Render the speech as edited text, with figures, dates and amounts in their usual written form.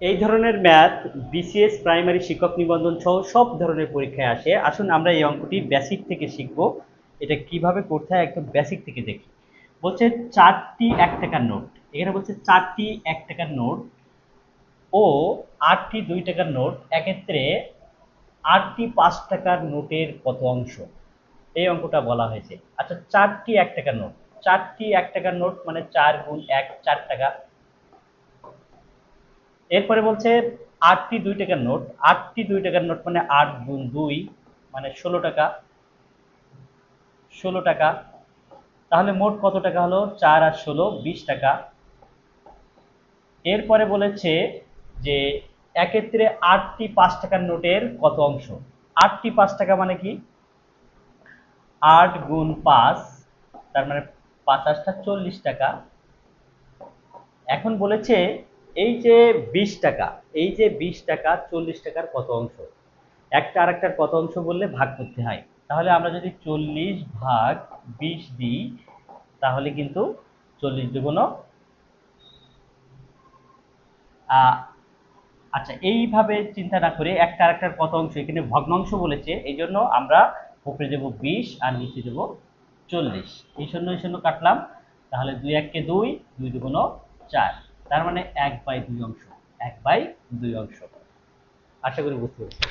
এই ধরনের math BCS primary শিক্ষক নিবন্ধন সহ সব ধরনের পরীক্ষায় আসে। আসুন আমরা এই অঙ্কটি বেসিক থেকে শিখব। এটা কিভাবে করতে হয় একদম বেসিক থেকে দেখি। বলছে 4টি 1 টাকার নোট। এখানে বলছে 4টি 1 টাকার নোট ও 8টি 2 টাকার নোট একত্রে 8টি 5 টাকার নোটের কত অংশ? এই অঙ্কটা বলা হয়েছে। আচ্ছা, 4টি 1 টাকার নোট। 4টি 1 টাকার নোট মানে 4 গুণ 1 4 টাকা। এরপরে বলছে 8টি 2 টাকার নোট। 8টি 2 টাকার নোট মানে 8 গুণ 2 মানে 16 টাকা। 16 টাকা। তাহলে মোট কত টাকা হলো? 4 আর 16 20 টাকা। এরপরে বলেছে যে একত্রে 8টি 5 টাকার নোটের কত অংশ? 8টি 5 টাকা মানে কি? 8 গুণ 5 তার মানে 5 8টা 40 টাকা। এখন বলেছে এই যে 20 টাকা, এই যে 20 টাকা 40 টাকার কত অংশ? একটা আরেকটার কত অংশ বললে ভাগ করতে হয়। তাহলে আমরা যদি 40 ভাগ 20 দিই তাহলে কিন্তু 40 দুগুণ আচ্ছা, এইভাবে চিন্তা না করে একটা আরেকটার কত অংশ, এখানে ভগ্নাংশ বলেছে এই জন্য আমরা উপরে দেব 20 আর নিচে দেব 40। এই শূন্য এই শূন্য কাটলাম, তাহলে 2 1 2, 2 দুগুণ 4, তার মানে 1/2 অংশ। 1/2 অংশ। আশা করি বুঝতে পেরেছি।